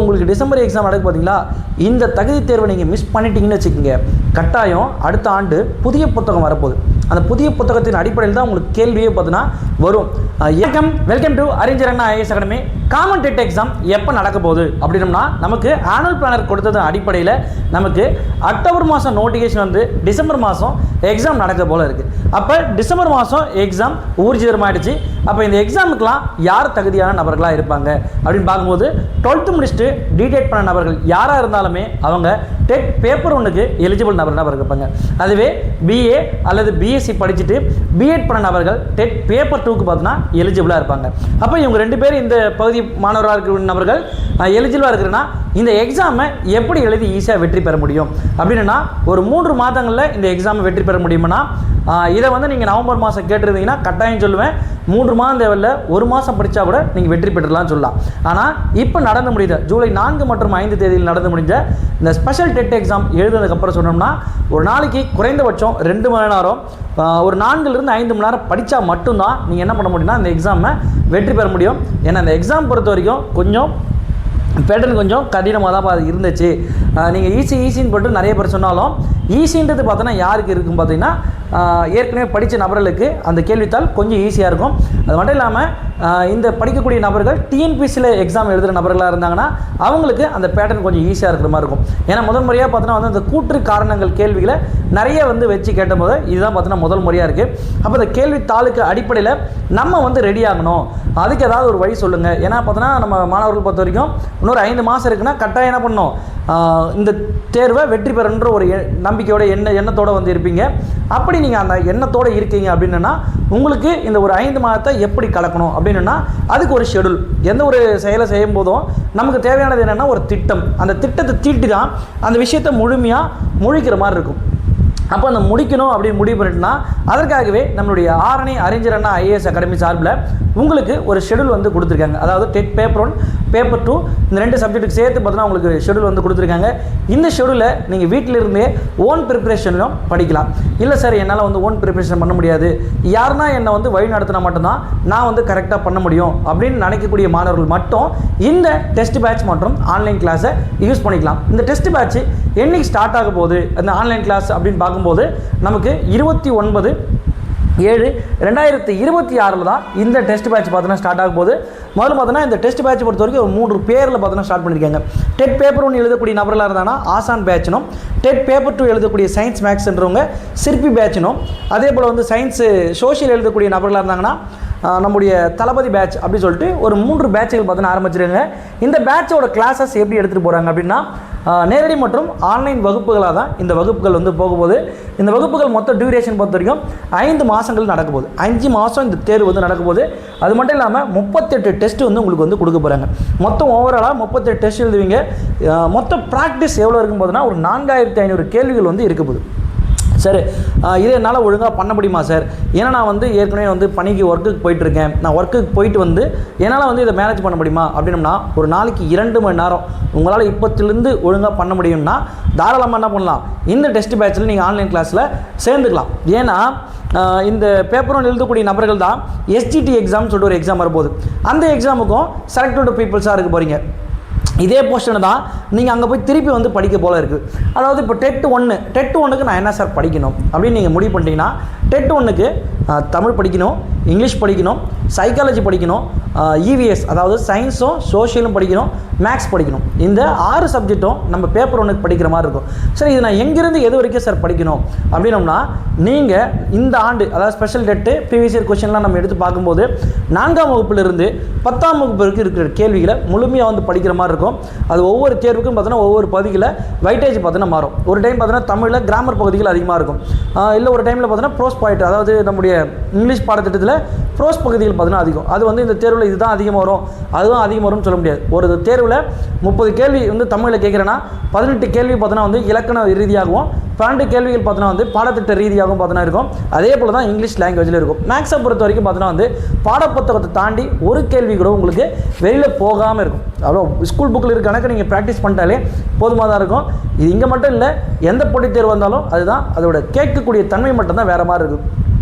உங்களுக்கு December exam நடக்கு பார்த்தீங்களா, இந்த தகுதி தேர்வை நீங்கள் மிஸ் பண்ணிட்டீங்கன்னு வச்சுக்கோங்க, கட்டாயம் அடுத்த ஆண்டு புதிய புத்தகம் வரப்போகுது. அந்த புதிய புத்தகத்தின் அடிப்படையில் தான் உங்களுக்கு கேள்வியே பார்த்தீங்கன்னா வரும். Welcome to Arignar Anna IAS academy. Common TET exam எப்போ நடக்க போகுது அப்படின்னம்னா, நமக்கு ஆனுவல் பிளானர் கொடுத்தது அடிப்படையில் நமக்கு அக்டோபர் மாதம் நோட்டிஃபிகேஷன் வந்து டிசம்பர் மாதம் எக்ஸாம் நடக்க போல இருக்குது. அப்போ டிசம்பர் மாதம் எக்ஸாம் ஊர்ஜிதமாகிடுச்சு. அப்போ இந்த எக்ஸாமுக்கெலாம் யார் தகுதியான நபர்களாக இருப்பாங்க அப்படின்னு பார்க்கும்போது, 12th முடிச்சுட்டு டிடேட் பண்ண நபர்கள் யாராக இருந்தாலுமே அவங்க டெட் பேப்பர் 1க்கு எலிஜிபிள் நபர்களாக இருப்பாங்க. அதுவே பிஏ அல்லது பிஎஸ்சி படிச்சுட்டு பிஎட் பண்ண நபர்கள் டெட் பேப்பர் 2க்கு பார்த்தீங்கன்னா எலிஜிபிளாக இருப்பாங்க. அப்போ இவங்க 2 பேர் இந்த பகுதி மாணவராக இருக்கிற நபர்கள் எலிஜிபிளாக இருக்கிறன்னா இந்த எக்ஸாமை எப்படி எழுதி ஈஸியாக வெற்றி பெற முடியும் அப்படின்னா, ஒரு 3 மாதங்களில் இந்த எக்ஸாமை வெற்றி பெற முடியும்னா, இதை வந்து நீங்கள் நவம்பர் மாதம் கேட்டிருந்தீங்கன்னா கட்டாயம் சொல்லுவேன். 3 மாதம் தேவையில்லை, 1 மாதம் படித்தா கூட நீங்கள் வெற்றி பெற்றலாம்னு சொல்லலாம். ஆனால் இப்போ நடந்து முடியுது ஜூலை 4 மற்றும் 5 தேதியில் நடந்து முடிஞ்ச இந்த ஸ்பெஷல் டெட் எக்ஸாம் எழுதுனதுக்கப்புறம் சொன்னோம்னா, ஒரு நாளைக்கு குறைந்தபட்சம் 2 மணி நேரம், ஒரு 4லிருந்து 5 மணி நேரம் படித்தா மட்டும்தான் நீங்கள் என்ன பண்ண முடியும்னா இந்த எக்ஸாமை வெற்றி பெற முடியும். ஏன்னா இந்த எக்ஸாம் பொறுத்த வரைக்கும் கொஞ்சம் பேட்டர்ன் கொஞ்சம் கடினமாக தான் இருந்துச்சு. நீங்கள் ஈஸின்னு போட்டு நிறைய பேர் சொன்னாலும், ஈஸின்றது பார்த்தோன்னா யாருக்கு இருக்குன்னு பார்த்தீங்கன்னா, ஏற்கனவே படித்த நபர்களுக்கு அந்த கேள்வித்தாள் கொஞ்சம் ஈஸியாக இருக்கும். அது மட்டும் இல்லாமல் இந்த படிக்கக்கூடிய நபர்கள் டிஎன்பிசியில் எக்ஸாம் எழுதுகிற நபர்களாக இருந்தாங்கன்னா அவங்களுக்கு அந்த பேட்டர்ன் கொஞ்சம் ஈஸியாக இருக்கிற மாதிரி இருக்கும். ஏன்னா முதல் முறையாக பார்த்தோன்னா வந்து அந்த கூற்று காரணங்கள் கேள்விகளை நிறைய வந்து வச்சு கேட்டபோது இதுதான் பார்த்தோன்னா முதல் முறையாக இருக்குது. அப்போ இந்த கேள்வித்தாளுக்கு அடிப்படையில் நம்ம வந்து ரெடி ஆகணும். அதுக்கு ஏதாவது ஒரு வழி சொல்லுங்கள். ஏன்னா பார்த்தோன்னா நம்ம மாணவர்கள் பொறுத்த வரைக்கும் இன்னொரு 5 மாதம் இருக்குன்னா கட்டாயம் என்ன பண்ணணும், இந்த தேர்வை வெற்றி பெறன்ற ஒரு நம்பிக்கையோட எண்ணத்தோடு வந்து இருப்பீங்க. அப்படி நீங்கள் அந்த எண்ணத்தோடு இருக்கீங்க அப்படின்னா உங்களுக்கு இந்த ஒரு 5 மாதத்தை எப்படி கலக்கணும் அப்படின்னா அதுக்கு ஒரு ஷெடியூல். எந்த ஒரு செயலை செய்யும் போதும் நமக்கு தேவையானது என்னென்னா ஒரு திட்டம். அந்த திட்டத்தை தீட்டி தான் அந்த விஷயத்தை முழுமையாக முழிக்கிற மாதிரி இருக்கும். அப்போ அந்த முடிக்கணும் அப்படின்னு முடிவு பண்ணிட்டுனா அதற்காகவே நம்மளுடைய ஆரணி அறிஞர் அண்ணா ஐஏஎஸ் அகாடமி சார்பில் உங்களுக்கு ஒரு ஷெடியூல் வந்து கொடுத்துருக்காங்க. அதாவது டெட் பேப்பர் 1 பேப்பர் 2 இந்த 2 சப்ஜெக்ட்டுக்கு சேர்த்து பார்த்தீங்கன்னா உங்களுக்கு ஷெடியூல் வந்து கொடுத்துருக்காங்க. இந்த ஷெடியூலை நீங்கள் வீட்டிலிருந்தே ஓன் ப்ரிப்பரேஷன்லையும் படிக்கலாம். இல்லை சார் என்னால் வந்து ஓன் ப்ரிப்பரேஷன் பண்ண முடியாது, யாருன்னா என்னை வந்து வழி நடத்தினா மட்டும்தான் நான் வந்து கரெக்டாக பண்ண முடியும் அப்படின்னு நினைக்கக்கூடிய மாணவர்கள் மட்டும் இந்த டெஸ்ட் பேட்ச் மற்றும் ஆன்லைன் கிளாஸை யூஸ் பண்ணிக்கலாம். இந்த டெஸ்ட் பேட்ச் என்னைக்கு ஸ்டார்ட் ஆக போகுது அந்த ஆன்லைன் கிளாஸ் அப்படின்னு பார்க்கும்போது நமக்கு 29/7/2026 தான் இந்த டெஸ்ட் பேட்ச் பார்த்தோன்னா ஸ்டார்ட் ஆக போகுது. முதல்ல பார்த்தோன்னா இந்த டெஸ்ட் பேட்ச் பொறுத்த வரைக்கும் ஒரு 3 பேரில் பார்த்தோன்னா ஸ்டார்ட் பண்ணியிருக்காங்க. டெட் பேப்பர் 1 எழுதக்கூடிய நபர்களாக இருந்தாங்கன்னா ஆசான் பேட்சனும், டெட் பேப்பர் 2 எழுதக்கூடிய சயின்ஸ் மேக்ஸ்ன்றவங்க சிற்பி பேட்சனும், அதே போல் வந்து சயின்ஸு சோஷியல் எழுதக்கூடிய நபர்களாக இருந்தாங்கன்னா நம்முடைய தளபதி பேட்ச் அப்படின்னு சொல்லிட்டு ஒரு 3 பேட்சுகள் பார்த்தோன்னா ஆரம்பிச்சிருக்காங்க. இந்த பேட்சோட கிளாஸஸ் எப்படி எடுத்துகிட்டு போகிறாங்க அப்படின்னா, நேரடி மற்றும் ஆன்லைன் வகுப்புகளாக தான் இந்த வகுப்புகள் வந்து போகும்போது, இந்த வகுப்புகள் மொத்த டியூரேஷன் பொறுத்த வரைக்கும் 5 மாதங்கள் நடக்க போகுது. 5 மாதம் இந்த தேர்வு வந்து நடக்க போகுது. அது மட்டும் இல்லாமல் 38 டெஸ்ட்டு வந்து உங்களுக்கு வந்து கொடுக்க போகிறாங்க. மொத்தம் ஓவராலாக 38 டெஸ்ட் எழுதுவீங்க. மொத்தம் ப்ராக்டிஸ் எவ்வளோ இருக்கும் போதுன்னா ஒரு 4500 கேள்விகள் வந்து இருக்க போகுது. சரி, இதை என்னால் ஒழுங்காக பண்ண முடியுமா சார்? ஏன்னா நான் வந்து ஏற்கனவே வந்து பணிக்கு ஒர்க்குக்கு போயிட்டுருக்கேன். நான் ஒர்க்குக்கு போயிட்டு வந்து என்னால் வந்து இதை மேனேஜ் பண்ண முடியுமா அப்படின்னம்னா, ஒரு நாளைக்கு 2 மணி நேரம் உங்களால் இப்போத்திலேருந்து ஒழுங்காக பண்ண முடியும்னா தாராளமாக என்ன பண்ணலாம், இந்த டெஸ்ட் பேட்சில் நீங்கள் ஆன்லைன் கிளாஸில் சேர்ந்துக்கலாம். ஏன்னா இந்த பேப்பர் 1 எழுதக்கூடிய நபர்கள் தான் எஸ்ஜிடி எக்ஸாம்னு சொல்லிட்டு ஒரு எக்ஸாம் வரப்போகுது. அந்த எக்ஸாமுக்கும் செலக்டட் பீப்புள்ஸாக இருக்க போகிறீங்க. இதே போர்ஷனை தான் நீங்கள் அங்கே போய் திருப்பி வந்து படிக்க போல இருக்குது. அதாவது இப்போ டெட் 1க்கு நான் என்ன சார் படிக்கணும் அப்படின்னு நீங்கள் முடிவு பண்ணிட்டீங்கன்னா, டெட் 1க்கு தமிழ் படிக்கணும், இங்கிலீஷ் படிக்கணும், சைக்காலஜி படிக்கணும், இவிஎஸ் அதாவது சயின்ஸும் சோஷியலும் படிக்கணும், மேக்ஸ் படிக்கணும். இந்த 6 சப்ஜெக்ட்டும் நம்ம பேப்பர் 1க்கு படிக்கிற மாதிரி இருக்கும். சரி, இது நான் எங்கேருந்து எது வரைக்கும் சார் படிக்கணும் அப்படின்னோம்னா, நீங்கள் இந்த ஆண்டு அதாவது ஸ்பெஷல் டெட்டு ப்ரீவியஸ் இயர் கொஸ்டின்லாம் நம்ம எடுத்து பார்க்கும்போது 4ஆம் வகுப்பிலிருந்து 10ஆம் வகுப்பு வரைக்கும் இருக்கிற கேள்விகளை முழுமையாக வந்து படிக்கிற மாதிரி இருக்கும். அது ஒவ்வொரு தேர்வுக்கும் பார்த்தோன்னா ஒவ்வொரு பகுதியில் வைட்டேஜ் பார்த்தோன்னா மாறும். ஒரு டைம் பார்த்தோன்னா தமிழில் கிராமர் பகுதிகள் அதிகமாக இருக்கும். இல்லை ஒரு டைமில் பார்த்தோன்னா ப்ரோஸ் பாயிண்ட் அதாவது நம்முடைய இங்கிலீஷ் பாடத்திட்டத்தில் ப்ரோஸ் பகுதிகள் பார்த்தோன்னா அதிகம். அது வந்து இந்த தேர்வில் இதுதான் அதிகமாக வரும் அதுதான் அதிகமாக வரும்னு சொல்ல முடியாது. ஒரு தேர்வில் 30 கேள்வி வந்து தமிழில் கேட்குறேன்னா 18 கேள்வி பார்த்தோன்னா வந்து இலக்கண ரீதியாகவும் 12 கேள்விகள் பார்த்தோன்னா வந்து பாடத்திட்ட ரீதியாகவும் பார்த்தோன்னா இருக்கும். அதே போல் தான் இங்கிலீஷ் லாங்குவேஜில் இருக்கும். மேக்ஸை பொறுத்த வரைக்கும் பார்த்தோன்னா வந்து பாடப்புத்தகத்தை தாண்டி ஒரு கேள்வி கூட உங்களுக்கு வெளியில் போகாமல் இருக்கும். அவ்வளோ ஸ்கூல் புக்கில் இருக்க கணக்கு நீங்கள் ப்ராக்டிஸ் பண்ணிட்டாலே போதுமாக தான் இருக்கும். இது இங்கே மட்டும் இல்லை, எந்த போட்டித் தேர்வு வந்தாலும் அதுதான் அதோட கேட்கக்கூடிய தன்மை மட்டும்தான் வேறு மாதிரி இருக்கும்.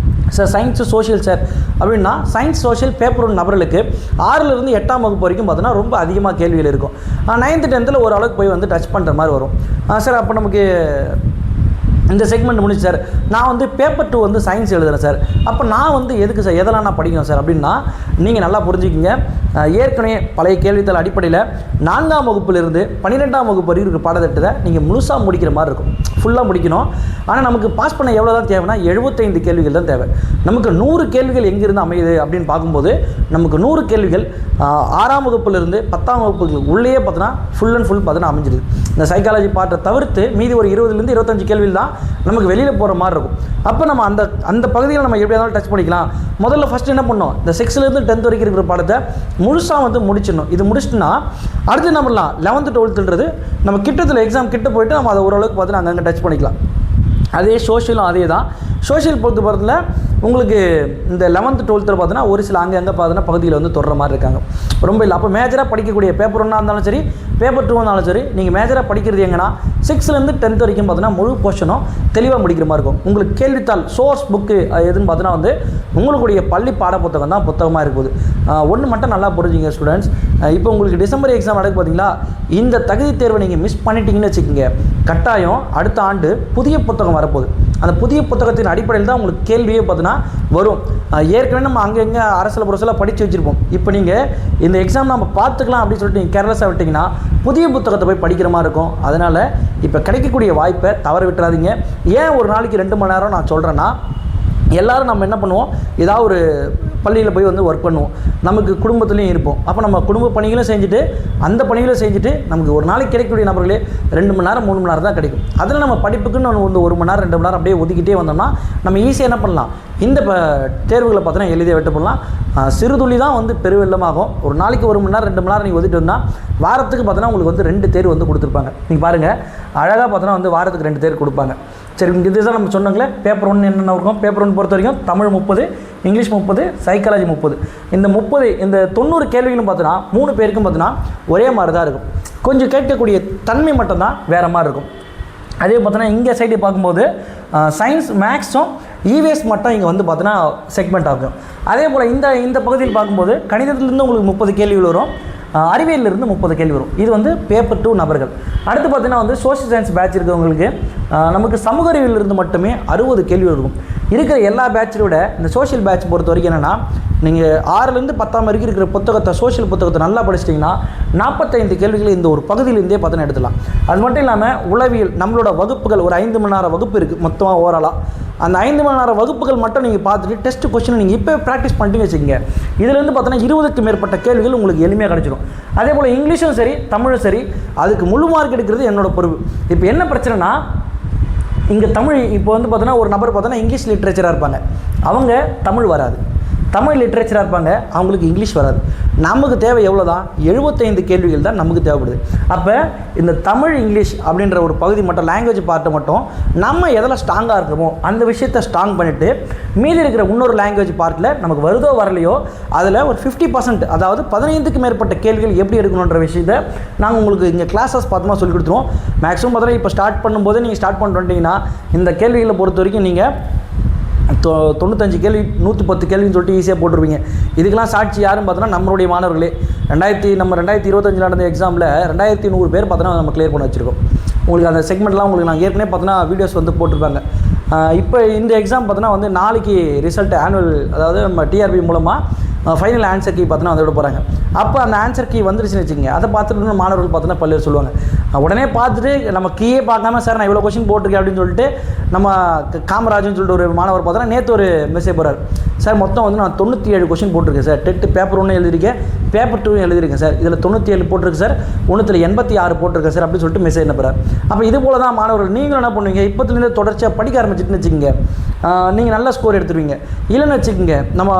சார் சயின்ஸு சோஷியல் சார் அப்படின்னா சயின்ஸ் சோஷியல் பேப்பர் 1 நபர்களுக்கு 6லேருந்து 8ஆம் வகுப்பு வரைக்கும் பார்த்தோன்னா ரொம்ப அதிகமாக கேள்விகள் இருக்கும். 9th 10th ஓரளவுக்கு போய் வந்து டச் பண்ணுற மாதிரி வரும். சார் அப்போ நமக்கு இந்த செக்மெண்ட் முடிச்சு சார், நான் வந்து பேப்பர் 2 வந்து சயின்ஸ் எழுதுறேன் சார், அப்போ நான் வந்து எதுக்கு சார் எதெல்லாம் நான் படிக்கணும் சார் அப்படின்னா, நீங்கள் நல்லா புரிஞ்சுக்கிங்க. ஏற்கனவே பழைய கேள்வித்தாள் அடிப்படையில் 4ஆம் வகுப்பிலிருந்து 12ஆம் வகுப்பு வரைக்கும் இருக்கிற பாடத்திட்டத்தை நீங்கள் முழுசாக முடிக்கிற மாதிரி இருக்கும், ஃபுல்லாக முடிக்கணும். ஆனால் நமக்கு பாஸ் பண்ண எவ்வளோ தான் தேவைன்னா 75 கேள்விகள் தான் தேவை. நமக்கு 100 கேள்விகள் எங்கேருந்து அமையுது அப்படின்னு பார்க்கும்போது நமக்கு 100 கேள்விகள் 6ஆம் வகுப்பிலிருந்து 10ஆம் வகுப்புகளுக்கு உள்ளே பார்த்தோன்னா ஃபுல் அண்ட் ஃபுல் பார்த்தோன்னா அமைஞ்சிடுது. இந்த சைக்காலஜி பார்ட்டை தவிர்த்து மீதி ஒரு 20லேருந்து 25 கேள்விகள் தான் நமக்கு வெளியில் போகிற மாதிரி இருக்கும். அப்போ நம்ம அந்த பகுதியில் நம்ம எப்படி இருந்தாலும் டச் பண்ணிக்கலாம். முதல்ல ஃபஸ்ட்டு என்ன பண்ணோம், இந்த 6லேருந்து 10th வரைக்கும் இருக்கிற பாடத்தை முழுசாக வந்து முடிச்சிடணும். இது முடிச்சுட்டுனா அடுத்து என்ன பண்ணலாம், 11th 12thன்றது நம்ம கிட்டத்தில் எக்ஸாம் கிட்ட போய்ட்டு நம்ம அதை ஓரளவுக்கு பார்த்து அங்கங்கே டச் பண்ணிக்கலாம். அதே சோஷியலும் அதே தான். சோஷியல் பொறுத்தவரையில் உங்களுக்கு இந்த 11th 12th பார்த்தீங்கன்னா ஒரு சில அங்கே பார்த்தீங்கன்னா பகுதியில் வந்து தொடர மாதிரி இருக்காங்க, ரொம்ப இல்லை. அப்போ மேஜராக படிக்கக்கூடிய பேப்பர் 1 இருந்தாலும் சரி பேப்பர் 2 இருந்தாலும் சரி, நீங்கள் மேஜராக படிக்கிறது எங்கன்னா 6லேருந்து 10th வரைக்கும் பார்த்தீங்கன்னா முழு போர்ஷனும் தெளிவாக முடிக்கிற மாதிரி இருக்கும். உங்களுக்கு கேள்வித்தாள் சோர்ஸ் புக்கு எதுன்னு பார்த்தீங்கன்னா வந்து உங்களுடைய பள்ளி பாட புத்தகம் தான் புத்தகமாக இருக்குது. ஒன்று மட்டும் நல்லா புரிஞ்சுங்க ஸ்டூடெண்ட்ஸ், இப்போ உங்களுக்கு டிசம்பர் எக்ஸாம் நடக்கு பார்த்தீங்களா, இந்த தகுதி தேர்வை நீங்கள் மிஸ் பண்ணிட்டீங்கன்னு வச்சுக்கோங்க, கட்டாயம் அடுத்த ஆண்டு புதிய புத்தகம் வரப்போகுது. அந்த புதிய புத்தகத்தின் அடிப்படையில் தான் உங்களுக்கு கேள்வியே பார்த்தீங்கன்னா வரும். ஏற்கனவே நம்ம அங்கங்கே அரசியல் புரசலாக படித்து வச்சுருப்போம். இப்போ நீங்கள் இந்த எக்ஸாம் நம்ம பார்த்துக்கலாம் அப்படின்னு சொல்லிட்டு நீங்கள் கேர்லெஸ்ஸாக விட்டிங்கன்னா புதிய புத்தகத்தை போய் படிக்கிற மாதிரி இருக்கும். அதனால் இப்போ கிடைக்கக்கூடிய வாய்ப்பை தவற விட்டுறாதீங்க. ஏன் ஒரு நாளைக்கு 2 மணி நேரம் நான் சொல்கிறேன்னா, எல்லோரும் நம்ம என்ன பண்ணுவோம், ஏதாவது ஒரு பள்ளியில் போய் வந்து ஒர்க் பண்ணுவோம், நமக்கு குடும்பத்துலேயும் இருப்போம். அப்போ நம்ம குடும்ப பணிகளும் செஞ்சுட்டு அந்த பணிகளும் செஞ்சுட்டு நமக்கு ஒரு நாளைக்கு கிடைக்கக்கூடிய நபர்களே 2 மணி நேரம் 3 மணி நேரம் தான் கிடைக்கும். அதில் நம்ம படிப்புக்குன்னு வந்து 1 மணி நேரம் 2 மணி நேரம் அப்படியே ஒதுக்கிட்டே வந்தோம்னா நம்ம ஈஸியாக என்ன பண்ணலாம், இந்த தேர்வுகளை பார்த்தோன்னா எளிதாக வெட்ட பண்ணலாம். சிறுதுளி தான் வந்து பெருவெள்ளமாகும். ஒரு நாளைக்கு 1 மணி நேரம் 2 மணி நேரம் நீங்கள் ஒதுக்கிட்டு வந்தால் வாரத்துக்கு பார்த்தோன்னா உங்களுக்கு வந்து 2 தேர்வு வந்து கொடுத்துருப்பாங்க. நீங்கள் பாருங்கள், அழகாக பார்த்தோன்னா வந்து வாரத்துக்கு 2 தேர்வு கொடுப்பாங்க. சரி, இதுதான் நம்ம சொன்னாங்களே பேப்பர் 1 என்னென்ன இருக்கும். பேப்பர் 1 பொறுத்த வரைக்கும் தமிழ் 30, இங்கிலீஷ் 30, சைக்காலஜி 30. இந்த 90 கேள்விகளும் பார்த்தோன்னா 3 பேருக்கும் பார்த்தோன்னா ஒரே மாதிரி தான் இருக்கும். கொஞ்சம் கேட்கக்கூடிய தன்மை மட்டும்தான் வேறு மாதிரி இருக்கும். அதே பார்த்தோன்னா இங்கே சைடு பார்க்கும்போது சயின்ஸ் மேக்ஸும் இவிஎஸ் மட்டும் இங்கே வந்து பார்த்தோன்னா செக்மெண்ட் ஆகும். அதே போல் இந்த பகுதியில் பார்க்கும்போது கணிதத்திலேருந்து உங்களுக்கு 30 கேள்விகள் வரும், அறிவியலிருந்து 30 கேள்வி வரும். இது வந்து பேப்பர் 2 நபர்கள். அடுத்து பார்த்தீங்கன்னா வந்து சோஷியல் சயின்ஸ் பேட்ச் இருக்கவங்களுக்கு நமக்கு சமூக அறிவியலிருந்து மட்டுமே 60 கேள்வி இருக்கும். இருக்கிற எல்லா பேட்சை விட இந்த சோஷியல் பேட்ச் பொறுத்த வரைக்கும் என்னென்னா, நீங்கள் 6லேருந்து 10ஆம் வரைக்கும் இருக்கிற புத்தகத்தை சோஷியல் புத்தகத்தை நல்லா படிச்சிட்டிங்கன்னா 45 கேள்விகள் இந்த ஒரு பகுதியிலேருந்தே பார்த்தோன்னா எடுத்துலாம். அது மட்டும் இல்லாமல் உளவியல் நம்மளோட வகுப்புகள் ஒரு 5 மணி நேரம் வகுப்பு இருக்குது மொத்தமாக ஓவராலாக. அந்த 5 மணி நேரம் வகுப்புகள் மட்டும் நீங்கள் பார்த்துட்டு டெஸ்ட் கொஸ்டின் நீங்கள் இப்போ ப்ராக்டிஸ் பண்ணிட்டு வச்சுக்கோங்க. இதுலேருந்து பார்த்தோன்னா 20க்கு மேற்பட்ட கேள்விகள் உங்களுக்கு எளிமையாக கிடச்சிடும். அதே போல் இங்கிலீஷும் சரி தமிழும் சரி அதுக்கு முழு மார்க் எடுக்கிறது என்னோடய பொறுப்பு. இப்போ என்ன பிரச்சனைனா, இங்கே தமிழ் இப்போ வந்து பார்த்தோன்னா ஒரு நபர் பார்த்தோன்னா இங்கிலீஷ் லிட்ரேச்சராக இருப்பாங்க, அவங்க தமிழ் வராது. தமிழ் லிட்ரேச்சராக இருப்பாங்க, அவங்களுக்கு இங்கிலீஷ் வராது. நமக்கு தேவை எவ்வளோ தான், 75 கேள்விகள் தான் நமக்கு தேவைப்படுது. அப்போ இந்த தமிழ் இங்கிலீஷ் அப்படின்ற ஒரு பகுதி மட்டும் லாங்குவேஜ் பார்ட்டை மட்டும் நம்ம எதில் ஸ்ட்ராங்காக இருக்கிறோமோ அந்த விஷயத்தை ஸ்ட்ராங் பண்ணிவிட்டு மீதி இருக்கிற இன்னொரு லாங்குவேஜ் பார்ட்டில் நமக்கு வருதோ வரலையோ அதில் ஒரு 50%, அதாவது 15க்கு மேற்பட்ட கேள்விகள் எப்படி எடுக்கணுன்ற விஷயத்தை நாங்கள் உங்களுக்கு இங்கே கிளாஸஸ் பார்த்தோமா சொல்லி கொடுத்துருவோம். மேக்ஸிமம் பார்த்தோன்னா இப்போ ஸ்டார்ட் பண்ணும்போது நீங்கள் ஸ்டார்ட் பண்ணிட்டு வந்தீங்கன்னா இந்த கேள்விகளை பொறுத்த வரைக்கும் நீங்கள் 95 கேள்வி 110 கேள்வின்னு சொல்லிட்டு ஈஸியாக போட்டுருவீங்க. இதுக்கெல்லாம் சாட்சி யாருன்னு பார்த்தோன்னா நம்மளுடைய மாணவர்களே. 2025 நடந்த எக்ஸாமில் 2100 பேர் பார்த்தோன்னா நம்ம கிளியர் பண்ண வச்சுருக்கோம். உங்களுக்கு அந்த செக்மெண்ட்லாம் உங்களுக்கு நான் ஏற்கனவே பார்த்தோன்னா வீடியோஸ் வந்து போட்டிருப்பாங்க. இப்போ இந்த எக்ஸாம் பார்த்தோன்னா வந்து நாளைக்கு ரிசல்ட் ஆனுவல், அதாவது நம்ம டிஆர்பி மூலமாக ஃபைனல் ஆன்சர் கீ பார்த்தோன்னா அதை விட போகிறாங்க. அப்போ அந்த ஆன்சர் கீ வந்துருச்சுன்னு வச்சுக்கோங்க, அதை பார்த்துட்டு மாணவர்கள் பார்த்தோன்னா பல்வேறு சொல்லுவாங்க. உடனே பார்த்துட்டு நம்ம கீயே பார்க்காம சார் நான் இவ்வளோ கொஸ்டின் போட்டிருக்கேன் அப்படின்னு சொல்லிட்டு நம்ம காமராஜ்னு சொல்லிட்டு ஒரு மாணவர் பார்த்தோன்னா நேற்று ஒரு மெசேஜ் போகிறார், சார் மொத்தம் வந்து நான் 97 கொஸ்டின் போட்டிருக்கேன் சார், டெட்டு பேப்பர் 1 எழுதியிருக்கேன், பேப்பர் 2 எழுதியிருக்கேன் சார், இதில் 97 போட்டிருக்கு சார், 86 போட்டிருக்கேன் சார் அப்படின்னு சொல்லிட்டு மெசேஜ் அனுப்புகிறார். அப்போ இது போல் தான் மாணவர்கள் நீங்களும் என்ன பண்ணுவீங்க, இப்போத்துலேருந்து தொடர்ச்சியாக படிக்க ஆரம்பிச்சுட்டுன்னு வச்சுக்கோங்க, நீங்கள் நல்ல ஸ்கோர் எடுத்துருவீங்க. இல்லைன்னு வச்சுக்கோங்க, நம்ம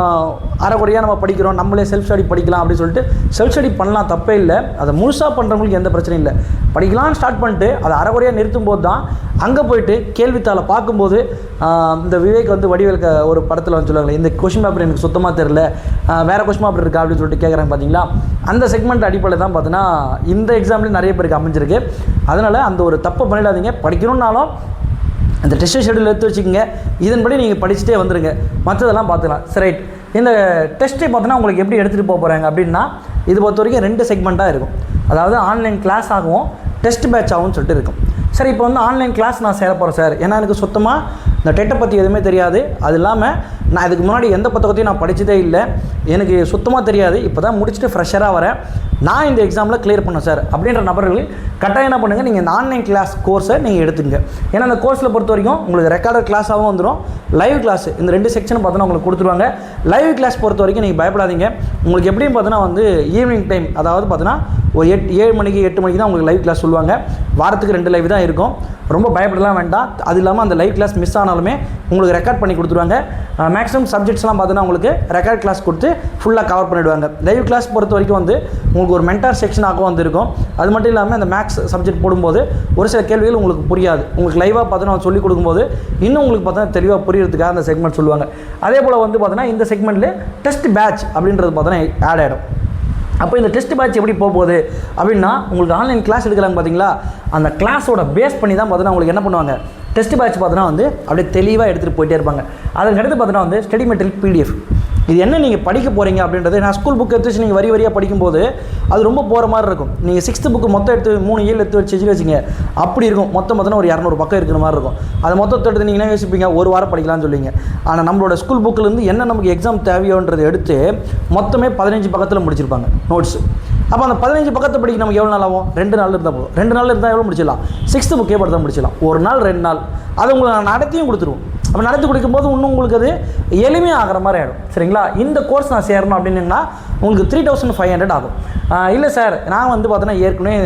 அரைக்குறையாக நம்ம படிக்கிறோம், நம்மளே செல்ஃப் ஸ்டடி படிக்கலாம் அப்படின்னு சொல்லிட்டு செல்ஃப் ஸ்டடி பண்ணலாம், தப்பே இல்லை. அதை முழுசாக பண்ணுறவங்களுக்கு எந்த பிரச்சனையும் இல்லை. படிக்கலாம்னு ஸ்டார்ட் பண்ணிட்டு அதை அரைக்குறையாக நிறுத்தும் போது தான் அங்கே போய்ட்டு கேள்வித்தாளை பார்க்கும்போது இந்த விவேக் வந்து வடிவேல் ஒரு படத்தில் வந்து சொல்லுவாங்களே, இந்த கொஷின் பேப்பர் எனக்கு சுத்தமாக தெரில, வேறு கொஷின் பேப்பர் இருக்கா அப்படின்னு சொல்லிட்டு கேட்குறாங்க பார்த்தீங்களா. அந்த செக்மெண்ட் அடிப்படையில் தான் பார்த்தீங்கன்னா இந்த எக்ஸாம்லேயும் நிறைய பேருக்கு அமைஞ்சிருக்கு. அதனால் அந்த ஒரு தப்பை பண்ணிடாதீங்க. படிக்கணும்னாலும் அந்த டெஸ்ட் ஷெடியூல் எடுத்து வச்சுக்கோங்க. இதன்படி நீங்கள் படிச்சுட்டே வந்துடுங்க, மற்றதெல்லாம் பார்த்துக்கலாம். சரி, ரைட். இந்த டெஸ்ட்டை பார்த்தோன்னா உங்களுக்கு எப்படி எடுத்துகிட்டு போகிறாங்க அப்படின்னா, இது பொறுத்த வரைக்கும் 2 செக்மெண்ட்டாக இருக்கும். அதாவது ஆன்லைன் கிளாஸ் ஆகவும் டெஸ்ட் பேட்ச் ஆகும்னு சொல்லிட்டு இருக்கும். சரி, இப்போ வந்து ஆன்லைன் கிளாஸ் நான் சேர போகிறேன் சார், ஏன்னா எனக்கு சுத்தமாக இந்த டெட்டை பற்றி எதுவுமே தெரியாது. அது இல்லாமல் நான் இதுக்கு முன்னாடி எந்த புத்தகத்தையும் நான் படித்ததே இல்லை, எனக்கு சுத்தமாக தெரியாது, இப்போ தான் முடிச்சுட்டு ஃப்ரெஷராக வரேன், நான் இந்த எக்ஸாமில் கிளியர் பண்ணேன் சார் அப்படின்ற நபர்கள் கட்டாயம் என்ன பண்ணுங்கள், நீங்கள் இந்த ஆன்லைன் கிளாஸ் கோர்ஸை நீங்கள் எடுத்துங்க. ஏன்னா அந்த கோர்ஸில் பொறுத்த வரைக்கும் உங்களுக்கு ரெக்கார்டட் கிளாஸாகவும் வந்துடும், லைவ் கிளாஸ், இந்த 2 செக்ஷன் பார்த்தோன்னா உங்களுக்கு கொடுத்துருவாங்க. லைவ் கிளாஸ் பொறுத்த வரைக்கும் நீங்கள் பயப்படாதீங்க. உங்களுக்கு எப்படியும் பார்த்தோன்னா வந்து ஈவினிங் டைம், அதாவது பார்த்தோன்னா ஒரு 7 மணிக்கு 8 மணிக்கு தான் உங்களுக்கு லைவ் கிளாஸ் சொல்லுவாங்க. வாரத்துக்கு 2 லைவ் தான் இருக்கும், ரொம்ப பயப்படலாம் வேண்டாம். அது இல்லாமல் அந்த லைவ் கிளாஸ் மிஸ் ஆனாலுமே உங்களுக்கு ரெக்கார்ட் பண்ணி கொடுத்துருவாங்க. மேக்ஸிமம் சப்ஜெக்ட்ஸ்லாம் பார்த்தோன்னா உங்களுக்கு ரெக்கார்ட் கிளாஸ் கொடுத்து ஃபுல்லாக கவர் பண்ணிவிடுவாங்க. லைவ் கிளாஸ் பொறுத்த வரைக்கும் வந்து உங்களுக்கு ஒரு மென்டார் செக்ஷனாகவும் வந்துருக்கும். அது மட்டும் இல்லாமல் அந்த மேக்ஸ் சப்ஜெக்ட் போடும்போது ஒரு சில கேள்விகள் உங்களுக்கு புரியாது, உங்களுக்கு லைவாக பார்த்தோன்னா சொல்லிக் கொடுக்கும்போது இன்னும் உங்களுக்கு பார்த்தோன்னா தெளிவாக புரியறதுக்காக அந்த செக்மெண்ட் சொல்லுவாங்க. அதே போல் வந்து பார்த்தோன்னா இந்த செக்மெண்ட்டில் டெஸ்ட் பேட்ச் அப்படின்றது பார்த்தோன்னா ஆட் ஆகிடும். அப்போ இந்த டெஸ்ட் பேட்ச் எப்படி போகுது அப்படின்னா, உங்களுக்கு ஆன்லைன் கிளாஸ் எடுக்கிறாங்க பார்த்தீங்களா, அந்த கிளாஸோட பேஸ் பண்ணி தான் பார்த்தோன்னா உங்களுக்கு என்ன பண்ணுவாங்க, டெஸ்ட் பேட்ச் பார்த்தோன்னா வந்து அப்படியே தெளிவாக எடுத்துகிட்டு போயிட்டே இருப்பாங்க. அதுக்கடுத்து பார்த்தோன்னா வந்து ஸ்டடி மெட்டீரியல் PDF. இது என்ன நீங்கள் படிக்க போகிறீங்க அப்படின்றது, நான் ஸ்கூல் புக் எடுத்து வச்சு நீங்கள் வரியாக படிக்கும்போது அது ரொம்ப போகிற மாதிரி இருக்கும். நீங்கள் 6th புக்கு மொத்தம் எடுத்து 3 ஏழு எடுத்து வச்சுங்க, அப்படி இருக்கும். மொத்தம் ஒரு 200 பக்கம் இருக்கிற மாதிரி இருக்கும். அதை மொத்தத்தை எடுத்து நீங்கள் என்ன யோசிப்பீங்க, ஒரு வாரம் படிக்கலாம்னு சொல்லுவீங்க. ஆனால் நம்மளோட ஸ்கூல் புக்கிலேருந்து என்ன நமக்கு எக்ஸாம் தேவையோன்றதை எடுத்து மொத்தமே 15 பக்கத்தில் முடிச்சிருப்பாங்க நோட்ஸ். அப்போ அந்த 15 பக்கத்தை படிக்க நமக்கு எவ்வளோ நாள் ஆகும், 2 நாள் இருந்தால் போதும். 2 நாள் இருந்தால் எவ்வளோ முடிச்சிடலாம், 6th புக்கே படுத்த முடிச்சிடலாம். 1 நாள் 2 நாள் அதை உங்களுக்கு நான் நடத்தியும் கொடுத்துருவோம். அப்போ நடத்தி கொடுக்கும்போது இன்னும் உங்களுக்கு அது எளிமையாக ஆகிற மாதிரி ஆகிடும். சரிங்களா, இந்த கோர்ஸ் நான் சேரணும் அப்படின்னா உங்களுக்கு 3500 ஆகும். இல்லை சார், நான் வந்து பார்த்தோன்னா ஏற்கனவே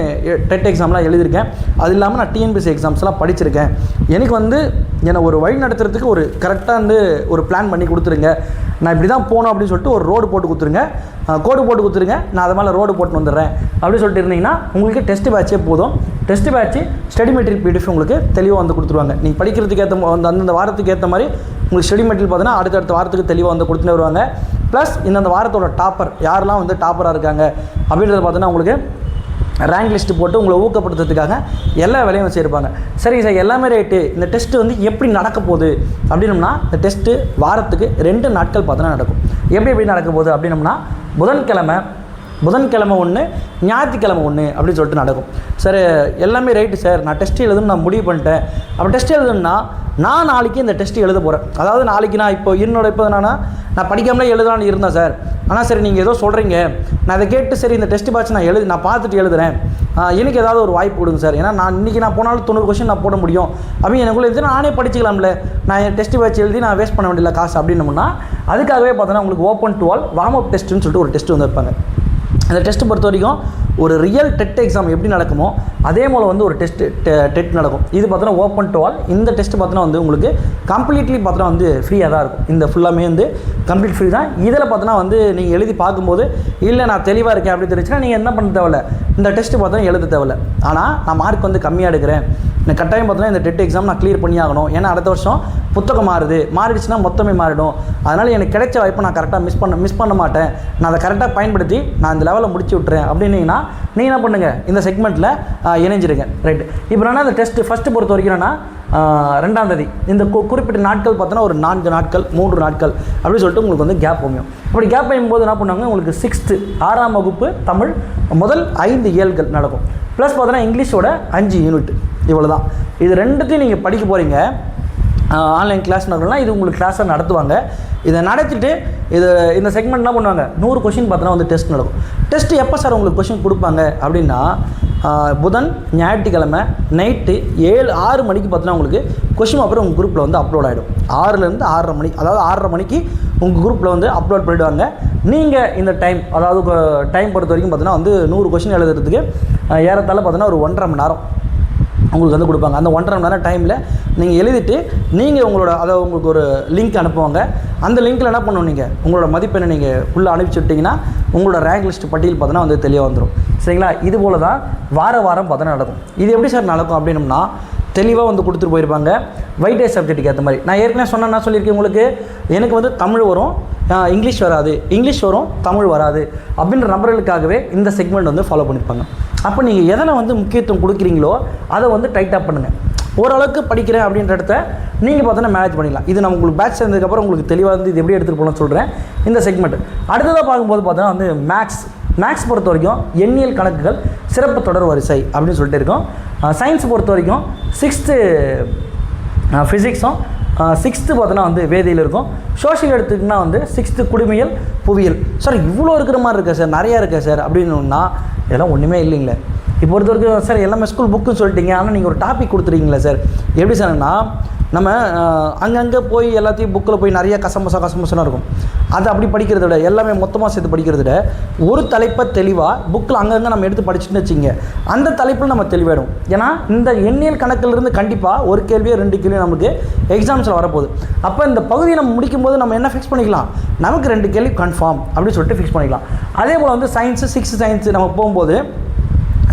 டெட் எக்ஸாம்லாம் எழுதியிருக்கேன், அது இல்லாமல் நான் TNPSC எக்ஸாம்ஸ்லாம் படிச்சிருக்கேன், எனக்கு வந்து என்னை ஒரு வழி நடத்துறதுக்கு ஒரு கரெக்டாக வந்து ஒரு பிளான் பண்ணி கொடுத்துருங்க, நான் இப்படி தான் போகணும் அப்படின்னு சொல்லிட்டு ஒரு ரோடு போட்டு கொடுத்துருங்க, கோடு போட்டு கொடுத்துருங்க, நான் அது மேலே ரோடு போட்டு வந்துடுறேன் அப்படின்னு சொல்லிட்டு இருந்தீங்கன்னா உங்களுக்கு டெஸ்ட் பேட்சே போதும். Test patch study material PDF உங்களுக்கு தெளிவாக வந்து கொடுத்துருவாங்க. நீங்கள் படிக்கிறதுக்கு ஏற்ற அந்தந்த வாரத்துக்கு ஏற்ற மாதிரி உங்களுக்கு ஸ்டடி மெட்டீரியல் பார்த்தீங்கன்னா அடுத்தடுத்த வாரத்துக்கு தெளிவாக வந்து கொடுத்துட்டு வருவாங்க. ப்ளஸ் இந்த வாரத்தோட டாப்பர் யாரெல்லாம் வந்து டாப்பராக இருக்காங்க அப்படின்றத பார்த்தீங்கன்னா உங்களுக்கு ரேங்க் லிஸ்ட்டு போட்டு உங்களை ஊக்கப்படுத்துறதுக்காக எல்லா வேலையும் வச்சுருப்பாங்க. சரி சார், எல்லாமே ரைட்டு, இந்த டெஸ்ட்டு வந்து எப்படி நடக்க போகுது அப்படின்னம்னா, இந்த டெஸ்ட்டு வாரத்துக்கு 2 நாட்கள் பார்த்தோன்னா நடக்கும். எப்படி நடக்க போகுது அப்படின்னம்னா, புதன்கிழமை ஒன்று, ஞாயிற்றுக்கிழமை ஒன்று அப்படின்னு சொல்லிட்டு நடக்கும். சார் எல்லாமே ரைட்டு சார், நான் டெஸ்ட் எழுதுன்னு நான் முடிவு பண்ணிட்டேன். அப்போ டெஸ்ட் எழுதுன்னா நான் நாளைக்கு இந்த டெஸ்ட்டு எழுத போகிறேன். அதாவது நாளைக்கு நான் இப்போ நான் படிக்காமலே எழுதலான்னு இருந்தேன் சார், ஆனால் சரி நீங்கள் ஏதோ சொல்கிறீங்க, நான் அதை கேட்டு சரி இந்த டெஸ்ட் பேட்ச் நான் பார்த்துட்டு எழுதுறேன், எனக்கு ஏதாவது ஒரு வாய்ப்பு கொடுங்க சார், ஏன்னா இன்றைக்கி நான் போனாலும் 90 கொஸ்டின் நான் போட முடியும் அப்படின்னு எனக்குள்ளே எழுதி நானே படிச்சிக்கலாம்ல, நான் டெஸ்ட் பேட்ச் எழுதி நான் வேஸ்ட் பண்ண வேண்டியதில்லை காசு அப்படின்னோம்னா, அதுக்காகவே பார்த்தோன்னா உங்களுக்கு open to all warm up டெஸ்ட்டுன்னு சொல்லிட்டு ஒரு டெஸ்ட் வந்து வைப்பாங்க. அந்த டெஸ்ட்டு பொறுத்த வரைக்கும் ஒரு ரியல் டெட் எக்ஸாம் எப்படி நடக்குமோ அதே போல் வந்து ஒரு டெட் நடக்கும். இது பார்த்தோன்னா ஓப்பன் டு ஆல். இந்த டெஸ்ட்டு பார்த்தோன்னா வந்து உங்களுக்கு கம்ப்ளீட்லி பார்த்தோன்னா வந்து ஃப்ரீயாக தான் இருக்கும். இந்த ஃபுல்லாமே வந்து கம்ப்ளீட் ஃப்ரீ தான். இதில் பார்த்தோன்னா வந்து நீங்கள் எழுதி பார்க்கும்போது இல்லை நான் தெளிவாக இருக்கேன் அப்படின்னு தெரிஞ்சுன்னா நீங்கள் என்ன பண்ண தேவையில்ல, இந்த டெஸ்ட்டு பார்த்தோன்னா எழுத தேவையில்ல. ஆனால் நான் மார்க் வந்து கம்மியாக எடுக்கிறேன், இந்த கட்டாயம் பார்த்தோன்னா இந்த டெட் எக்ஸாம் நான் கிளியர் பண்ணி ஆகணும், ஏன்னா அடுத்த வருஷம் புத்தகம் மாறிடுச்சுன்னா மொத்தமே மாறிடும், அதனால் எனக்கு கிடைச்ச வாய்ப்பை நான் கரெக்டாக மிஸ் பண்ண மாட்டேன், நான் அதை கரெக்டாக பயன்படுத்தி நான் இந்த லெவலில் முடிச்சு விட்றேன் அப்படின்னீங்கன்னா நீங்கள் என்ன பண்ணுங்கள், இந்த செக்மெண்ட்டில் இணைஞ்சிருங்க. ரைட்டு. இப்போ நான் அந்த டெஸ்ட்டு ஃபஸ்ட்டு பொறுத்த வரைக்கும் என்னன்னா 2ஆம் தேதி இந்த குறிப்பிட்ட நாட்கள் பார்த்தோன்னா ஒரு 4 நாட்கள் 3 நாட்கள் அப்படின்னு சொல்லிட்டு உங்களுக்கு வந்து கேப் அமையும். அப்படி கேப் அமையும்போது என்ன பண்ணுவாங்க, உங்களுக்கு 6th 6ஆம் வகுப்பு தமிழ் முதல் 5 இயல்கள் நடக்கும். ப்ளஸ் பார்த்தோன்னா இங்கிலீஷோட 5 யூனிட், இவ்வளோ தான். இது ரெண்டுத்தையும் நீங்கள் படிக்க போகிறீங்க. ஆன்லைன் கிளாஸ் நடக்கணும்னா இது உங்களுக்கு கிளாஸாக நடத்துவாங்க. இதை நடத்திட்டு இந்த செக்மெண்ட் என்ன பண்ணுவாங்க, 100 கொஷின் பார்த்தோன்னா வந்து டெஸ்ட் நடக்கும். டெஸ்ட்டு எப்போ சார் உங்களுக்கு கொஷின் கொடுப்பாங்க அப்படின்னா, புதன் ஞாயிற்றுக்கிழமை நைட்டு 6 மணிக்கு பார்த்தோன்னா உங்களுக்கு கொஷின் அப்புறம் உங்கள் குரூப்பில் வந்து அப்லோட் ஆகிடும். 6லேருந்து 6:30 மணி, அதாவது 6:30 மணிக்கு உங்கள் குரூப்பில் வந்து அப்லோட் பண்ணிவிடுவாங்க. நீங்கள் இந்த அதாவது டைம் பொறுத்த வரைக்கும் பார்த்தோன்னா வந்து 100 கொஷின் எழுதுறதுக்கு ஏறத்தாழ பார்த்தோன்னா ஒரு 1.5 மணி நேரம் உங்களுக்கு வந்து கொடுப்பாங்க. அந்த 1.5 மணி நேரம் டைமில் நீங்கள் எழுதிட்டு நீங்கள் அதாவது உங்களுக்கு ஒரு லிங்க் அனுப்புவாங்க. அந்த லிங்க்கில் என்ன பண்ணணும், நீங்கள் உங்களோட மதிப்பெண்ணை நீங்கள் உள்ளே அனுப்பிச்சி விட்டிங்கன்னா உங்களோட ரேங்க் லிஸ்ட் பட்டியல் பார்த்தோன்னா வந்து தெளிவாக வந்துடும். சரிங்களா, இது போல் தான் வாரம் பார்த்தோன்னா நடக்கும். இது எப்படி சார் நடக்கும் அப்படின்னம்னா, தெளிவாக வந்து கொடுத்துட்டு போயிருப்பாங்க வைட்டேஜ் சப்ஜெக்ட்டுக்கு ஏற்ற மாதிரி. நான் ஏற்கனவே சொன்னேன்னா சொல்லியிருக்கேன் உங்களுக்கு, எனக்கு வந்து தமிழ் வரும், இங்கிலீஷ் வராது, இங்கிலீஷ் வரும், தமிழ் வராது அப்படின்ற நபர்களுக்காகவே இந்த செக்மெண்ட் வந்து ஃபாலோ பண்ணியிருப்பாங்க. அப்போ நீங்கள் எதனை வந்து முக்கியத்துவம் கொடுக்குறீங்களோ அதை வந்து டைட்டாக பண்ணுங்கள். ஓரளவுக்கு படிக்கிறேன் அப்படின்ற இடத்த நீங்கள் பார்த்தோன்னா மேனேஜ் பண்ணிடலாம். இது நம்ம உங்களுக்கு பேட்ச் சேர்ந்ததுக்கப்புறம் உங்களுக்கு தெளிவாக வந்து இது எப்படி எடுத்துகிட்டு போகலாம்னு சொல்கிறேன் இந்த செக்மெண்ட். அடுத்ததாக பார்க்கும்போது பார்த்தோன்னா வந்து மேக்ஸ் பொறுத்த வரைக்கும் எண்ணியல் கணக்குகள் சிறப்பு தொடர் வரிசை அப்படின்னு சொல்லிட்டு இருக்கோம். சயின்ஸ் பொறுத்த வரைக்கும் 6th ஃபிசிக்ஸும் 6th பார்த்தோன்னா வந்து வேதியியல் இருக்கும். சோஷியல் எடுத்துக்கிட்டிங்கன்னா வந்து 6th குடிமையல் புவியியல். சார் இவ்வளோ இருக்கிற மாதிரி இருக்கா சார், நிறையா இருக்கா சார் அப்படின்னா இதெல்லாம் ஒன்றுமே இல்லைங்களே. இப்போ பொறுத்த வரைக்கும் சார் எல்லாமே ஸ்கூல் புக்குன்னு சொல்லிட்டீங்க, ஆனால் நீங்கள் ஒரு டாபிக் கொடுத்துருக்கீங்களா சார், எப்படி சார்னா நம்ம அங்கங்கே போய் எல்லாத்தையும் புக்கில் போய் நிறைய கசமசாக இருக்கும். அதை அப்படி படிக்கிறத விட எல்லாமே மொத்தமாக சேர்த்து படிக்கிறத விட ஒரு தலைப்பை தெளிவாக புக்கில் அங்கங்கே நம்ம எடுத்து படிச்சுட்டு வச்சுங்க, அந்த தலைப்பில் நம்ம தெளிவாயிடும். ஏன்னா இந்த எண்ணியல் கணக்கிலிருந்து கண்டிப்பாக ஒரு கேள்வியோ 2 கேள்வியோ நமக்கு எக்ஸாம்ஸில் வரப்போகுது. அப்போ இந்த பகுதியை நம்ம முடிக்கும்போது நம்ம என்ன ஃபிக்ஸ் பண்ணிக்கலாம், நமக்கு 2 கேள்வி கன்ஃபார்ம் அப்படின்னு சொல்லிட்டு ஃபிக்ஸ் பண்ணிக்கலாம். அதே போல் வந்து சயின்ஸு 6th சயின்ஸு நம்ம போகும்போது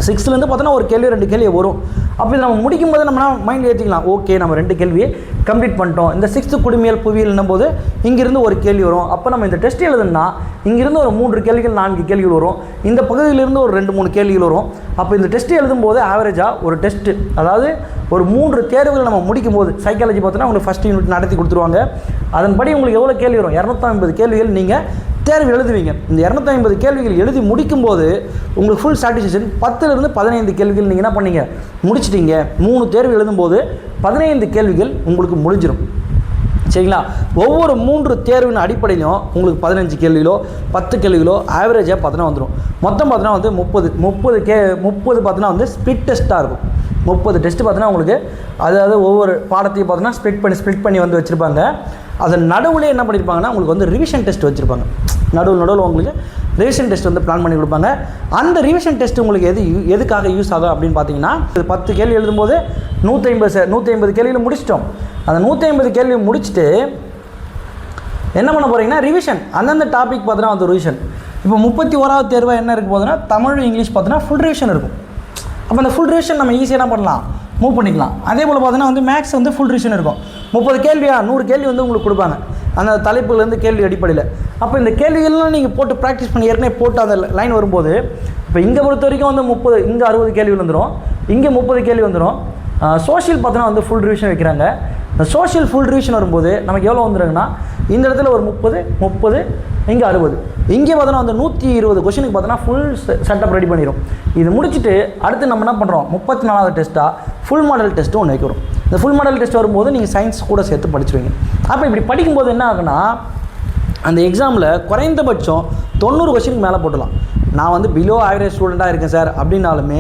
6th பார்த்தோன்னா ஒரு கேள்வி 2 கேள்வி வரும். அப்போ நம்ம முடிக்கும்போது நம்ம மைண்ட் ஏற்றிக்கலாம், ஓகே நம்ம 2 கேள்வியை கம்ப்ளீட் பண்ணிட்டோம். இந்த 6th குடிமையல் புவியியல்னும் போது இங்கிருந்து ஒரு கேள்வி வரும். அப்போ நம்ம இந்த டெஸ்ட் எழுதுனா இங்கிருந்து ஒரு 3 கேள்விகள் 4 கேள்விகள் வரும். இந்த பகுதியிலிருந்து ஒரு 2-3 கேள்விகள் வரும். அப்போ இந்த டெஸ்ட் எழுதும்போது ஆவரேஜாக ஒரு டெஸ்ட்டு, அதாவது ஒரு 3 தேர்வுகள் நம்ம முடிக்கும் போது சைக்காலஜி பார்த்தோன்னா உங்களுக்கு ஃபஸ்ட் யூனிட் நடத்தி கொடுத்துருவாங்க. அதன்படி உங்களுக்கு எவ்வளோ கேள்வி வரும், 250 கேள்விகள் நீங்கள் தேர்வு எழுதுவீங்க. இந்த 250 கேள்விகள் எழுதி முடிக்கும்போது உங்களுக்கு ஃபுல் சாட்டிஸ்ஃபேக்ஷன். 10லிருந்து 15 கேள்விகள் நீங்கள் என்ன பண்ணீங்க, முடிச்சிட்டீங்க. 3 தேர்வு எழுதும்போது 15 கேள்விகள் உங்களுக்கு முடிஞ்சிடும். சரிங்களா? ஒவ்வொரு 3 தேர்வின் அடிப்படையிலும் உங்களுக்கு 15 கேள்விகளோ 10 கேள்விகளோ ஆவரேஜாக பார்த்தோன்னா வந்துடும். மொத்தம் பார்த்தோன்னா வந்து 30 பார்த்தோன்னா வந்து ஸ்பிளிட் டெஸ்ட்டாக இருக்கும். 30 டெஸ்ட்டு பார்த்தோன்னா உங்களுக்கு, அதாவது ஒவ்வொரு பாடத்தையும் பார்த்தோன்னா ஸ்ப்ளிட் பண்ணி வந்து வச்சுருப்பாங்க. அதன் நடுவில் என்ன பண்ணியிருப்பாங்கன்னா உங்களுக்கு வந்து ரிவிஷன் டெஸ்ட் வச்சுருப்பாங்க. நடுவில் உங்களுக்கு ரிவிஷன் டெஸ்ட் வந்து பிளான் பண்ணி கொடுப்பாங்க. அந்த ரிவிஷன் டெஸ்ட் உங்களுக்கு எதுக்காக யூஸ் ஆகும் அப்படின்னு பார்த்தீங்கன்னா, 10 கேள்வி எழுதும்போது 150 கேள்வியில் முடிச்சிட்டோம். அந்த 150 கேள்வி முடிச்சுட்டு என்ன பண்ண போகிறீங்கன்னா ரிவிஷன், அந்தந்த டாபிக் பார்த்தோன்னா அந்த ரிவிஷன். இப்போ 31வது தேர்வாக என்ன இருக்குது போதுன்னா தமிழ் இங்கிலீஷ் பார்த்தோன்னா ஃபுல் ரிவிஷன் இருக்கும். அப்போ அந்த ஃபுல் ரிவிஷன் நம்ம ஈஸியாக என்ன பண்ணலாம், மூவ் பண்ணிக்கலாம். அதே போல் பார்த்தோன்னா வந்து மேக்ஸ் வந்து ஃபுல் ரிவிஷன் இருக்கும். 30 கேள்வியா 100 கேள்வி வந்து உங்களுக்கு கொடுப்பாங்க அந்த தலைப்புலேருந்து கேள்வி அடிப்படையில். அப்போ இந்த கேள்விகள்லாம் நீங்கள் போட்டு ப்ராக்டிஸ் பண்ணி ஏற்கனவே போட்டு அந்த லைன் வரும்போது, இப்போ இங்கே பொறுத்த வரைக்கும் வந்து 30, இங்கே 60 கேள்விகள் வந்துடும், இங்கே 30 கேள்வி வந்துடும். சோஷியல் பார்த்தோன்னா வந்து ஃபுல் ரிவிஷன் வைக்கிறாங்க. இந்த சோஷியல் ஃபுல் ரிவிஷன் வரும்போது நமக்கு எவ்வளோ வந்துடுங்கன்னா, இந்த இடத்துல ஒரு 30, இங்கே 60, இங்கே பார்த்தோன்னா வந்து 120 கொஷனுக்கு பார்த்தோன்னா ஃபுல் செட்டப் ரெடி பண்ணிடும். இது முடிச்சுட்டு அடுத்து நம்ம என்ன பண்ணுறோம், 34வது டெஸ்ட்டாக ஃபுல் மாடல் டெஸ்ட்டு ஒன்று வைக்கிறோம். இந்த ஃபுல் மாடல் டெஸ்ட் வரும்போது நீங்கள் சயின்ஸ் கூட சேர்த்து படிச்சுருவீங்க. அப்போ இப்படி படிக்கும்போது என்ன ஆகுனா, அந்த எக்ஸாமில் குறைந்தபட்சம் 90 கொஷனுக்கு மேலே போட்டலாம். நான் வந்து பிலோ ஆவரேஜ் ஸ்டூடெண்ட்டாக இருக்கேன் சார் அப்படின்னாலுமே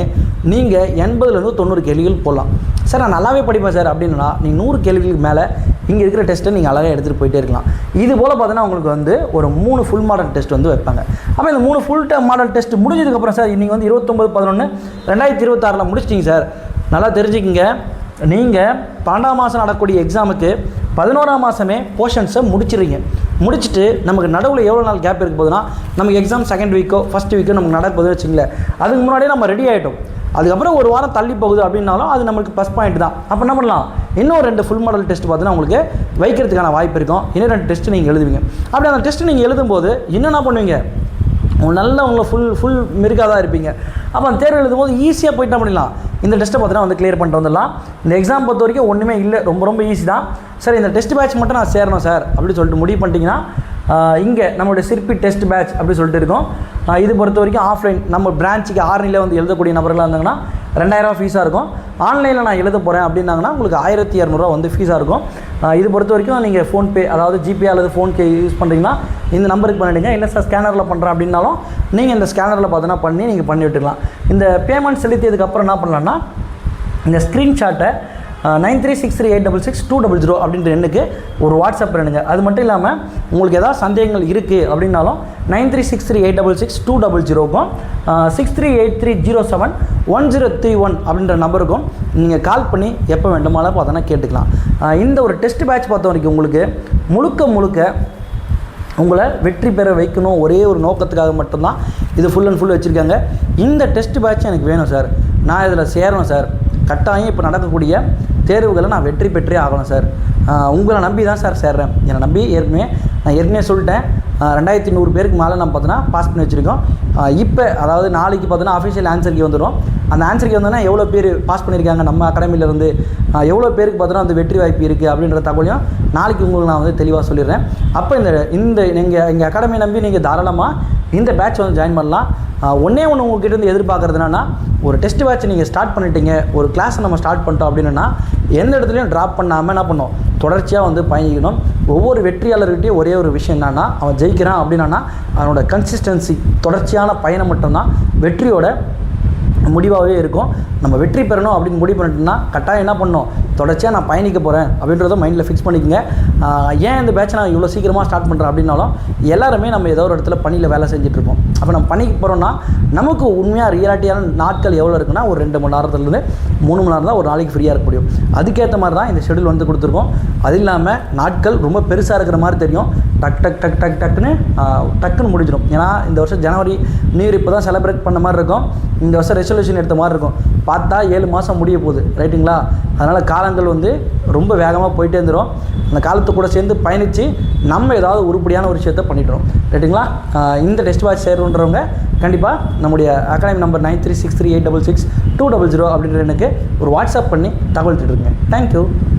நீங்கள் 80லேருந்து 90 கேள்விகள் போடலாம். சார் நான் நல்லாவே படிப்பேன் சார் அப்படின்னா நீங்கள் 100 கேள்விகளுக்கு மேலே இங்கே இருக்கிற டெஸ்ட்டை நீங்கள் அழகாக எடுத்துகிட்டு போயிட்டே இருக்கலாம். இது போல் பார்த்தீங்கன்னா உங்களுக்கு வந்து ஒரு 3 ஃபுல் மாடல் டெஸ்ட் வந்து வைப்பாங்க. அப்போ இந்த 3 ஃபுல் மாடல் டெஸ்ட் முடிஞ்சதுக்கப்புறம் சார் நீங்கள் வந்து 29/11/2026 முடிச்சிட்டிங்க சார். நல்லா தெரிஞ்சுக்கிங்க, நீங்கள் 12ஆம் மாதம் நடக்கக்கூடிய எக்ஸாமுக்கு 11ஆம் மாதமே போர்ஷன்ஸை முடிச்சிடுறீங்க. முடிச்சுட்டு நமக்கு நடுவில் எவ்வளோ நாள் கேப் இருக்க போதுன்னா, நமக்கு எக்ஸாம் 2nd வீக்கோ 1st வீக்கோ நமக்கு நடக்கும்போது வச்சுங்களேன், அதுக்கு முன்னாடியே நம்ம ரெடி ஆகிட்டோம். அதுக்கப்புறம் ஒரு வாரம் தள்ளி போகுது அப்படின்னாலும் அது நம்மளுக்கு ப்ளஸ் பாயிண்ட் தான். அப்போ என்ன பண்ணலாம், இன்னும் 2 ஃபுல் மாடல் டெஸ்ட் பார்த்தீங்கன்னா உங்களுக்கு வைக்கிறதுக்கான வாய்ப்பு இருக்கும். இன்னும் 2 டெஸ்ட்டு நீங்கள் எழுதுவீங்க. அப்படி அந்த டெஸ்ட்டு நீங்கள் எழுதும்போது என்னென்ன பண்ணுவீங்க, நல்லா உங்களை ஃபுல் மெருக்காக தான் இருப்பீங்க. அப்போ அந்த தேர்வு எழுதும்போது ஈஸியாக போய்ட்டு பண்ணிடலாம். இந்த டெஸ்ட்டை பார்த்தீங்கன்னா வந்து கிளியர் பண்ணிட்டு வந்துடலாம். இந்த எக்ஸாம் பொறுத்த வரைக்கும் ஒன்றுமே இல்லை, ரொம்ப ஈஸி தான். சார் இந்த டெஸ்ட் பேட்ச் மட்டும் நான் சேரணும் சார் அப்படின்னு சொல்லிட்டு முடிவு பண்ணிட்டீங்கன்னா, இங்கே நம்மளுடைய சிற்பி டெஸ்ட் பேட்ச் அப்படி சொல்லிட்டு இருக்கோம். இது பொறுத்த வரைக்கும் ஆஃப்லைன் நம்ம பிரான்ச்சுக்கு ஆர்னியில் வந்து எழுதக்கூடிய நபர்களாக இருந்தாங்கன்னா 2000 ஃபீஸாக இருக்கும். ஆன்லைனில் நான் எழுத போகிறேன் அப்படின்னாங்கன்னா உங்களுக்கு 1200 வந்து ஃபீஸாக இருக்கும். இது பொறுத்த வரைக்கும் நீங்கள் ஃபோன்பே, அதாவது ஜிபே அல்லது ஃபோன்பே யூஸ் பண்ணுறீங்கன்னா இந்த நம்பருக்கு பண்ணிவிடுங்க. இல்லை சார் ஸ்கேனரில் பண்ணுறேன் அப்படின்னாலும் நீங்கள் இந்த ஸ்கேனரில் பார்த்தீங்கன்னா நீங்கள் பண்ணி விட்டுக்கலாம். இந்த பேமெண்ட் செலுத்தியதுக்கப்புறம் என்ன பண்ணலான்னா, இந்த ஸ்க்ரீன்ஷாட்டை 9363866200 அப்படின்ற எண்ணுக்கு ஒரு வாட்ஸ்அப் பண்ணுங்க. அது மட்டும் இல்லாமல் உங்களுக்கு ஏதாவது சந்தேகங்கள் இருக்குது அப்படின்னாலும் 9363866200க்கும் 6383071031 அப்படின்ற நம்பருக்கும் நீங்கள் கால் பண்ணி எப்போ வேண்டுமானாலும் பார்த்தோன்னா கேட்டுக்கலாம். இந்த ஒரு டெஸ்ட் பேட்ச் பார்த்த வரைக்கும் உங்களுக்கு முழுக்க உங்களை வெற்றி பெற வைக்கணும் ஒரே ஒரு நோக்கத்துக்காக மட்டும்தான் இது ஃபுல் அண்ட் ஃபுல் வச்சுருக்காங்க. இந்த டெஸ்ட் பேட்ச் எனக்கு வேணும் சார், நான் இதில் சேரணும் சார், கட்டாயம் இப்போ நடக்கக்கூடிய தேர்வுகளை நான் வெற்றி பெற்றே ஆகணும் சார், உங்களை நம்பி தான் சார் சேர்றேன். என்னை நம்பி நான் ஏற்கனவே சொல்லிட்டேன், 2100 பேருக்கு மேலே நம்ம பார்த்தோன்னா பாஸ் பண்ணி வச்சுருக்கோம். இப்போ அதாவது நாளைக்கு பார்த்தீங்கன்னா அஃபிஷியல் ஆன்சருக்கு வந்துடும். அந்த ஆன்சருக்கு வந்தோன்னா எவ்வளோ பேர் பாஸ் பண்ணியிருக்காங்க நம்ம அகாடமியிலேருந்து, எவ்வளோ பேருக்கு பார்த்தோன்னா அந்த வெற்றி வாய்ப்பு இருக்குது அப்படின்ற தகவலையும் நாளைக்கு உங்களுக்கு நான் வந்து தெளிவாக சொல்லிடுறேன். அப்போ இந்த எங்கள் அகாடமியை நம்பி நீங்கள் தாராளமாக இந்த பேட்ச் வந்து ஜாயின் பண்ணலாம். ஒன்றே ஒன்று உங்கள்கிட்ட இருந்து எதிர்பார்க்குறது என்னன்னா, ஒரு டெஸ்ட் பேட்ச் நீங்கள் ஸ்டார்ட் பண்ணிட்டீங்க, ஒரு கிளாஸை நம்ம ஸ்டார்ட் பண்ணிட்டோம் அப்படின்னா எந்த இடத்துலையும் ட்ராப் பண்ணாமல் என்ன பண்ணோம், தொடர்ச்சியாக வந்து பயணிக்கணும். ஒவ்வொரு வெற்றியாளர்கிட்டையும் ஒரே ஒரு விஷயம் என்னன்னா, அவன் ஜெயிக்கிறான் அப்படின்னா அவனோட கன்சிஸ்டன்சி, தொடர்ச்சியான பயணம் மட்டும்தான் வெற்றியோட முடிவாகவே இருக்கும். நம்ம வெற்றி பெறணும் அப்படின்னு முடிவு பண்ணிட்டோம்னா கட்டாயம் என்ன பண்ணணும், தொடர்ச்சியாக நான் பயணிக்க போகிறேன் அப்படின்றத மைண்டில் ஃபிக்ஸ் பண்ணிக்கங்க. ஏன் இந்த பேட்ச் நான் இவ்வளோ சீக்கிரமாக ஸ்டார்ட் பண்ணுறேன் அப்படின்னாலும் எல்லாருமே நம்ம ஏதோ ஒரு இடத்துல பணியில் வேலை செஞ்சுட்ருப்போம். அப்போ நம்ம பணிக்கு போகிறோம்னா நமக்கு உண்மையாக ரியாலிட்டியான நாட்கள் எவ்வளோ இருக்குன்னா, ஒரு 2 மணி நேரத்துலேருந்து 3 மணி நேரம் தான் ஒரு நாளைக்கு ஃப்ரீயாக இருக்க முடியும். அதுக்கேற்ற மாதிரி தான் இந்த ஷெடியூல் வந்து கொடுத்துருக்கோம். அது இல்லாமல் நாட்கள் ரொம்ப பெருசாக இருக்கிற மாதிரி தெரியும், டக்குன்னு முடிஞ்சிடும். ஏன்னா இந்த வருஷம் ஜனவரி நியூ இயர் இப்போ தான் செலிப்ரேட் பண்ண மாதிரி இருக்கும், இந்த வருஷம் ரெசல்யூஷன் எடுத்த மாதிரி இருக்கும். பார்த்தா 7 மாதம் முடிய போகுது, ரைட்டுங்களா? அதனால் காலங்கள் வந்து ரொம்ப வேகமாக போயிட்டே இருந்துடும். அந்த காலத்து கூட சேர்ந்து பயணித்து நம்ம ஏதாவது உருப்படியான ஒரு விஷயத்தை பண்ணிட்டுறோம், ரைட்டுங்களா? இந்த டெஸ்ட் பேட்ச் சேருன்றவங்க கண்டிப்பாக நம்முடைய அகாடமி நம்பர் 9363866200 அப்படின்ற எனக்கு ஒரு வாட்ஸ்அப் பண்ணி தகவல் தருங்க. தேங்க்யூ.